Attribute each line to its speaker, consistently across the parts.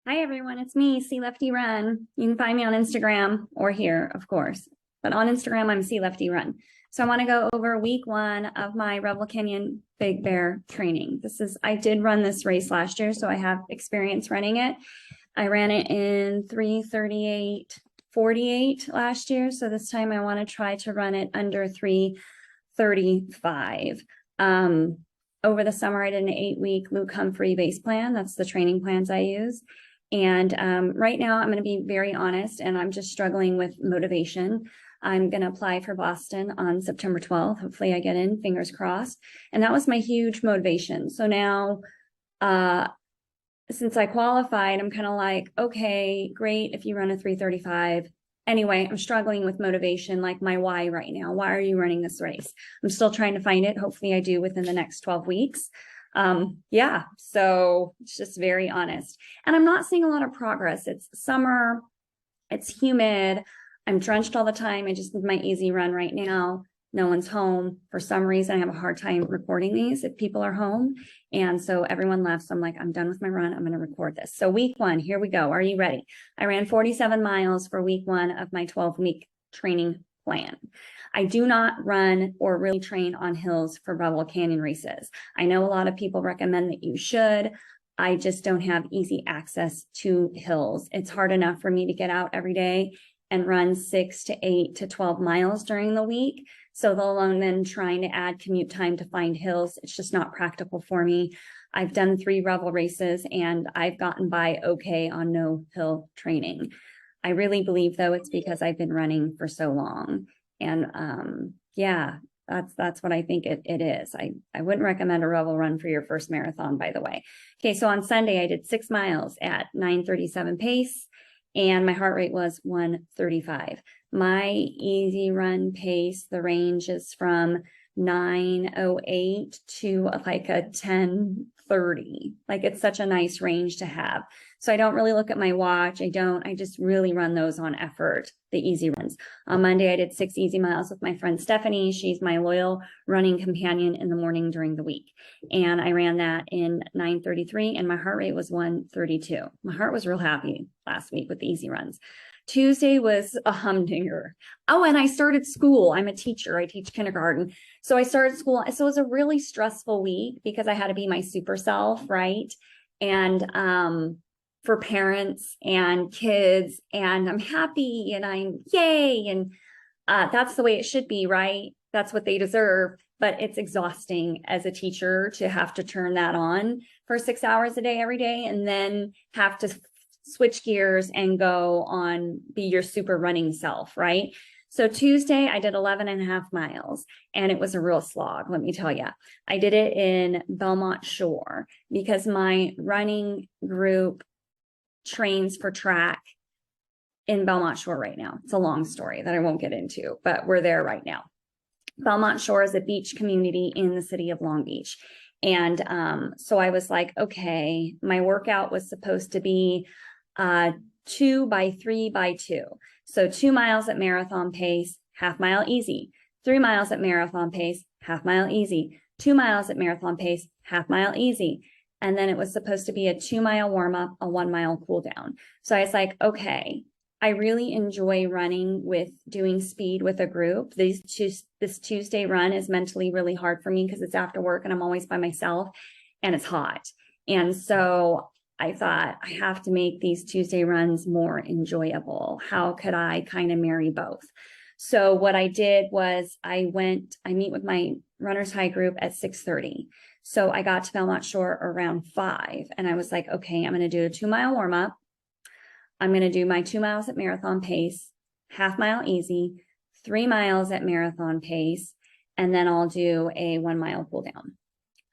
Speaker 1: Hi, everyone. It's me, C Lefty Run. You can find me on Instagram or here, of course. But on Instagram, I'm C Lefty Run. So I want to go over week 1 of my Revel Canyon Big Bear training. I did run this race last year, so I have experience running it. I ran it in 3:38:48 last year. So this time I want to try to run it under 3:35. Over the summer, I did an 8-week Luke Humphrey base plan. That's the training plans I use. And right now, I'm going to be very honest, and I'm just struggling with motivation. I'm going to apply for Boston on September 12th. Hopefully I get in, fingers crossed. And that was my huge motivation. So now, since I qualified, I'm kind of like, okay, great if you run a 3:35. Anyway, I'm struggling with motivation, like my why right now. Why are you running this race? I'm still trying to find it. Hopefully I do within the next 12 weeks. Yeah, so it's just very honest. And I'm not seeing a lot of progress. It's summer, it's humid, I'm drenched all the time. I just did my easy run right now. No one's home. For some reason, I have a hard time recording these if people are home. And so everyone left. So I'm like, I'm done with my run. I'm going to record this. So week 1, here we go. Are you ready? I ran 47 miles for week 1 of my 12-week training plan. I do not run or really train on hills for Revel Canyon races. I know a lot of people recommend that you should. I just don't have easy access to hills. It's hard enough for me to get out every day and run 6 to 8 to 12 miles during the week. So let alone then trying to add commute time to find hills, it's just not practical for me. I've done 3 Revel races and I've gotten by okay on no hill training. I really believe though it's because I've been running for so long. And yeah, that's what I think it is. I wouldn't recommend a Revel run for your first marathon, by the way. Okay, so on Sunday I did 6 miles at 9:37 pace and my heart rate was 135. My easy run pace, the range is from 9:08 to like a 10:30. Like it's such a nice range to have. So I don't really look at my watch. I just really run those on effort, the easy runs. On Monday, I did 6 easy miles with my friend Stephanie. She's my loyal running companion in the morning during the week. And I ran that in 9:33 and my heart rate was 132. My heart was real happy last week with the easy runs. Tuesday was a humdinger. Oh, and I started school. I'm a teacher. I teach kindergarten. So I started school. So it was a really stressful week because I had to be my super self, right? And for parents and kids, and I'm happy and I'm yay. And that's the way it should be, right? That's what they deserve. But it's exhausting as a teacher to have to turn that on for 6 hours a day, every day, and then have to switch gears and go on, be your super running self, right? So Tuesday, I did 11.5 miles and it was a real slog, let me tell you. I did it in Belmont Shore because my running group trains for track in Belmont Shore right now. It's a long story that I won't get into, but we're there right now. Belmont Shore is a beach community in the city of Long Beach. And so I was like, okay, my workout was supposed to be 2 by 3 by 2. So 2 miles at marathon pace, half mile easy. 3 miles at marathon pace, half mile easy. 2 miles at marathon pace, half mile easy. And then it was supposed to be a 2-mile warm up, a 1-mile cool down. So I was like, okay, I really enjoy running with doing speed with a group. This Tuesday run is mentally really hard for me because it's after work and I'm always by myself and it's hot. And so I thought I have to make these Tuesday runs more enjoyable. How could I kind of marry both? So what I did was I meet with my runner's high group at 6:30. So I got to Belmont Shore around 5 and I was like, okay, I'm going to do a 2-mile warm up. I'm going to do my 2 miles at marathon pace, half mile easy, 3 miles at marathon pace, and then I'll do a 1-mile cool down.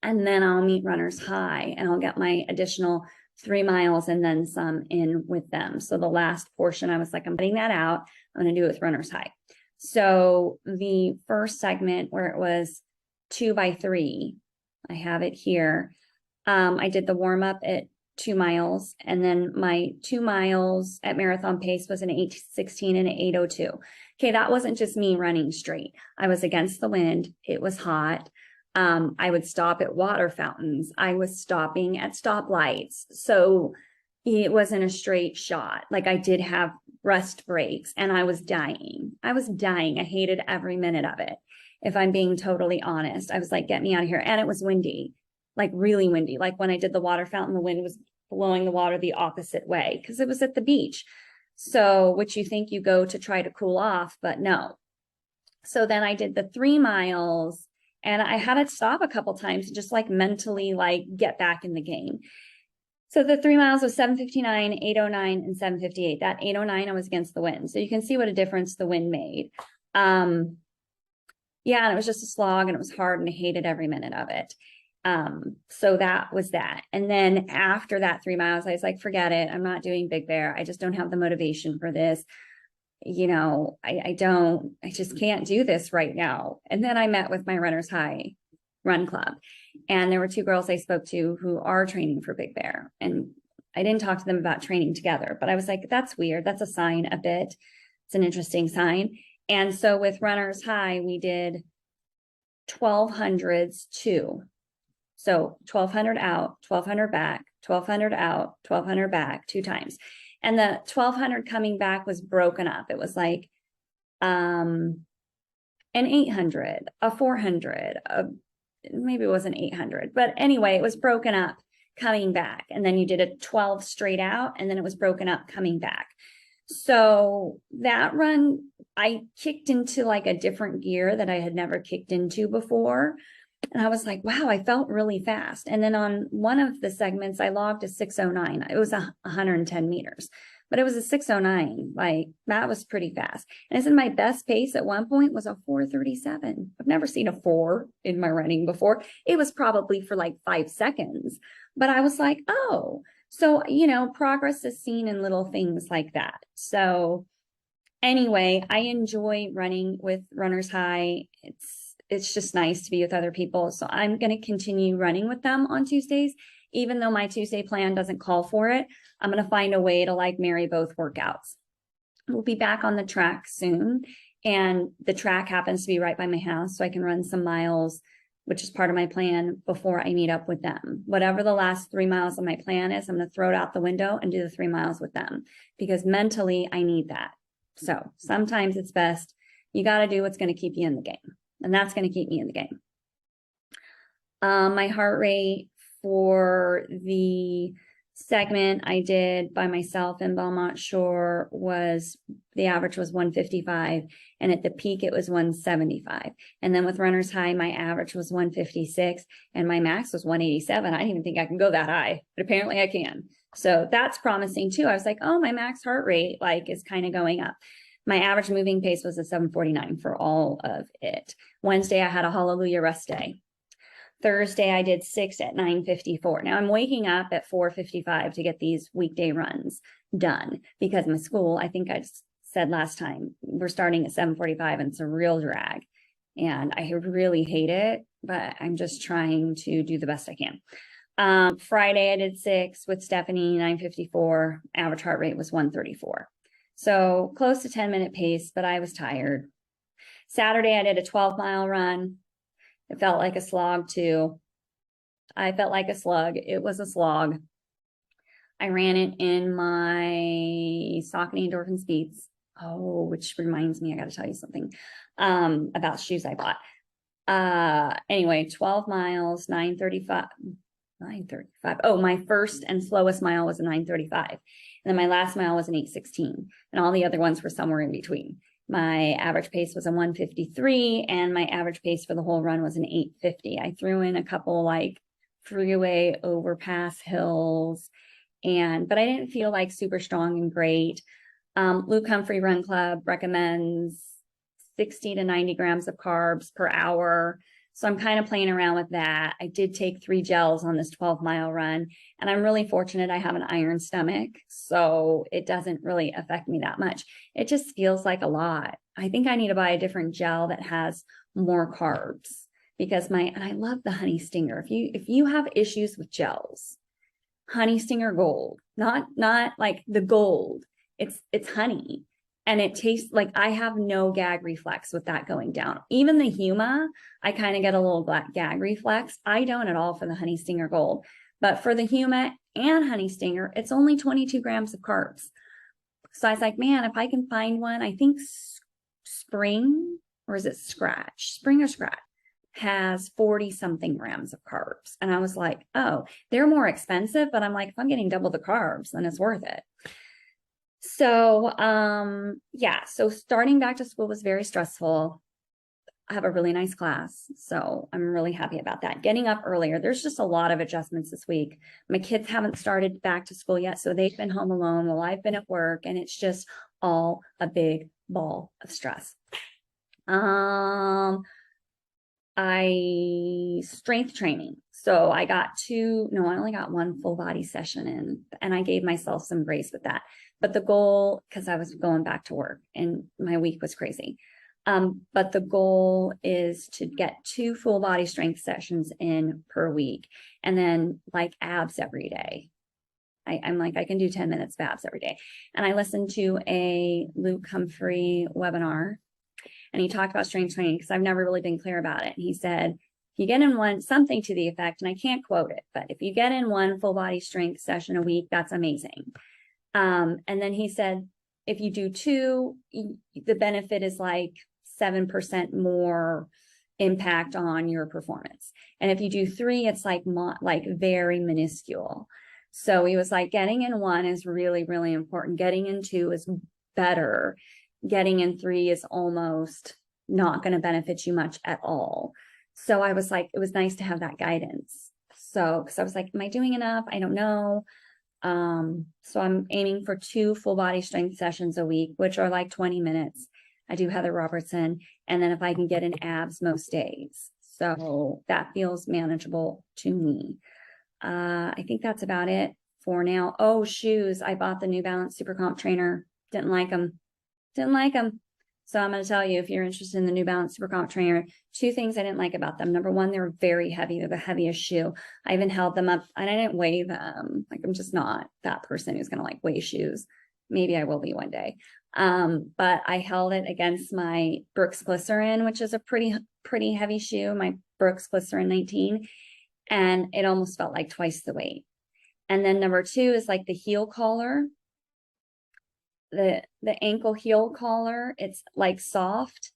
Speaker 1: And then I'll meet runners high and I'll get my additional 3 miles and then some in with them. So the last portion, I was like, I'm putting that out. I'm going to do it with runners high. So the first segment where it was 2 by 3, I have it here. I did the warm up at 2 miles, and then my 2 miles at marathon pace was an 8:16 and an 8:02. Okay, that wasn't just me running straight. I was against the wind. It was hot. I would stop at water fountains. I was stopping at stoplights. So it wasn't a straight shot. Like I did have rest breaks and I was dying. I was dying. I hated every minute of it. If I'm being totally honest, I was like, get me out of here. And it was windy, like really windy. Like when I did the water fountain, the wind was blowing the water the opposite way because it was at the beach. So, which you think you go to try to cool off, but no. So then I did the 3 miles and I had to stop a couple times, just like mentally like get back in the game. So the 3 miles was 7:59, 8:09, and 7:58. That 8:09, I was against the wind. So you can see what a difference the wind made. Yeah, and it was just a slog and it was hard and I hated every minute of it. So that was that. And then after that 3 miles, I was like, forget it. I'm not doing Big Bear. I just don't have the motivation for this. You know, I just can't do this right now. And then I met with my Runners High Run Club. And there were 2 girls I spoke to who are training for Big Bear. And I didn't talk to them about training together, but I was like, that's weird. That's a sign a bit. It's an interesting sign. And so with Runners High, we did 1200s too. So 1200 out, 1200 back, 1200 out, 1200 back 2 times. And the 1200 coming back was broken up. It was like an 800, a 400, maybe it wasn't 800, but anyway, it was broken up coming back. And then you did a 12 straight out, and then it was broken up coming back. So that run, I kicked into like a different gear that I had never kicked into before. And I was like, wow, I felt really fast. And then on one of the segments, I logged a 6:09. It was 110 meters, but it was a 6:09. Like that was pretty fast. And I said my best pace at one point was a 4:37. I've never seen a 4 in my running before. It was probably for like 5 seconds, but I was like, oh, so, you know, progress is seen in little things like that. So anyway, I enjoy running with Runners High. It's just nice to be with other people. So I'm going to continue running with them on Tuesdays, even though my Tuesday plan doesn't call for it. I'm going to find a way to like marry both workouts. We'll be back on the track soon. And the track happens to be right by my house. So I can run some miles, which is part of my plan before I meet up with them. Whatever the last 3 miles of my plan is, I'm going to throw it out the window and do the 3 miles with them because mentally I need that. So sometimes it's best. You got to do what's going to keep you in the game. And that's going to keep me in the game. My heart rate for the segment I did by myself in Belmont Shore was, the average was 155. And at the peak, it was 175. And then with Runners High, my average was 156 and my max was 187. I didn't even think I can go that high, but apparently I can. So that's promising too. I was like, oh, my max heart rate like is kind of going up. My average moving pace was a 7:49 for all of it. Wednesday, I had a hallelujah rest day. Thursday, I did 6 at 9:54. Now I'm waking up at 4:55 to get these weekday runs done because my school, I think I said last time, we're starting at 7:45 and it's a real drag. And I really hate it, but I'm just trying to do the best I can. Friday, I did 6 with Stephanie, 9:54. Average heart rate was 134. So close to 10-minute pace, but I was tired. Saturday, I did a 12-mile run. It felt like a slog too. I felt like a slug. It was a slog. I ran it in my Saucony Endorphin Speeds. Oh, which reminds me, I got to tell you something about shoes I bought. Anyway, 12 miles, 9:35. 9:35. Oh, my first and slowest mile was a 9:35. And then my last mile was an 8:16. And all the other ones were somewhere in between. My average pace was a 1:53 and my average pace for the whole run was an 8:50. I threw in a couple like freeway overpass hills but I didn't feel like super strong and great. Luke Humphrey Run Club recommends 60 to 90 grams of carbs per hour. So I'm kind of playing around with that. I did take 3 gels on this 12-mile run, and I'm really fortunate I have an iron stomach, so it doesn't really affect me that much. It just feels like a lot. I think I need to buy a different gel that has more carbs because and I love the Honey Stinger. If you have issues with gels, Honey Stinger Gold, not like the gold. It's honey. And it tastes like I have no gag reflex with that going down. Even the Huma, I kind of get a little gag reflex. I don't at all for the Honey Stinger Gold. But for the Huma and Honey Stinger, it's only 22 grams of carbs. So I was like, man, if I can find one, I think Spring, or is it Scratch? Spring or Scratch has 40 something grams of carbs. And I was like, oh, they're more expensive, but I'm like, if I'm getting double the carbs, then it's worth it. So, yeah, so starting back to school was very stressful. I have a really nice class, so I'm really happy about that. Getting up earlier, there's just a lot of adjustments this week. My kids haven't started back to school yet, so they've been home alone while I've been at work, and it's just all a big ball of stress. I strength training. So I only got one full body session in, and I gave myself some grace with that. But the goal, because I was going back to work and my week was crazy. But the goal is to get 2 full body strength sessions in per week, and then like abs every day. I'm like, I can do 10 minutes of abs every day. And I listened to a Luke Humphrey webinar, and he talked about strength training because I've never really been clear about it. And he said, if you get in one, something to the effect, and I can't quote it, but if you get in one full body strength session a week, that's amazing. And then he said, if you do 2, the benefit is like 7% more impact on your performance. And if you do 3, it's like very minuscule. So he was like, getting in 1 is really, really important. Getting in 2 is better. Getting in 3 is almost not going to benefit you much at all. So I was like, it was nice to have that guidance. So, because I was like, am I doing enough? I don't know. So I'm aiming for 2 full body strength sessions a week, which are like 20 minutes. I do Heather Robertson, and then if I can get in abs most days. So that feels manageable to me. I think that's about it for now. Oh, shoes. I bought the New Balance Super Comp Trainer. Didn't like them. So I'm going to tell you, if you're interested in the New Balance Super Comp Trainer, 2 things I didn't like about them. Number 1, they were very heavy. They're the heaviest shoe. I even held them up, and I didn't weigh them. Like, I'm just not that person who's going to like weigh shoes. Maybe I will be one day. But I held it against my Brooks Glycerin, which is a pretty heavy shoe, my Brooks Glycerin 19, and it almost felt like twice the weight. And then number 2 is like the heel collar. The ankle heel collar, it's like soft,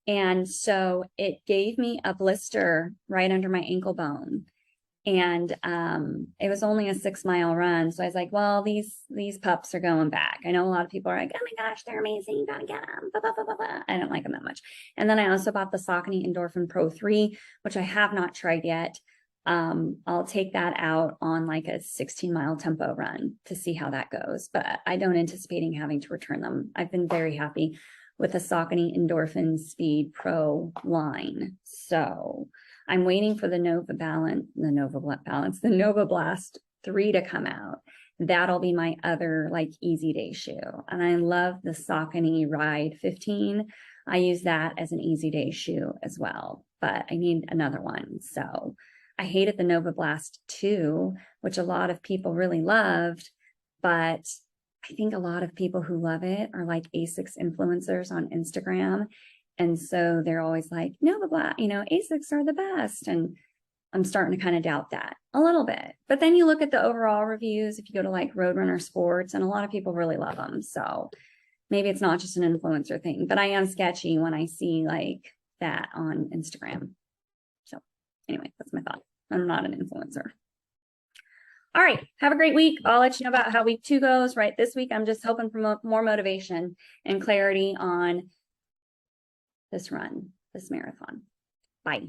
Speaker 1: and so it gave me a blister right under my ankle bone. And it was only a 6-mile run, so I was like, well, these pups are going back. I know a lot of people are like, oh my gosh, they're amazing, you gotta get them, blah, blah, blah, blah, blah. I don't like them that much. And then I also bought the Saucony Endorphin Pro 3, which I have not tried yet. I'll take that out on like a 16-mile tempo run to see how that goes, but I don't anticipate having to return them. I've been very happy with the Saucony Endorphin Speed Pro line. So I'm waiting for the Nova Blast 3 to come out. That'll be my other like easy day shoe. And I love the Saucony Ride 15. I use that as an easy day shoe as well, but I need another one. So I hated the Nova Blast 2, which a lot of people really loved, but I think a lot of people who love it are like ASICS influencers on Instagram. And so they're always like, Nova Blast, ASICS are the best. And I'm starting to kind of doubt that a little bit. But then you look at the overall reviews, if you go to like Roadrunner Sports, and a lot of people really love them. So maybe it's not just an influencer thing, but I am sketchy when I see like that on Instagram. So anyway, that's my thought. I'm not an influencer. All right. Have a great week. I'll let you know about how week 2 goes. Right. This week, I'm just hoping for more motivation and clarity on this marathon. Bye.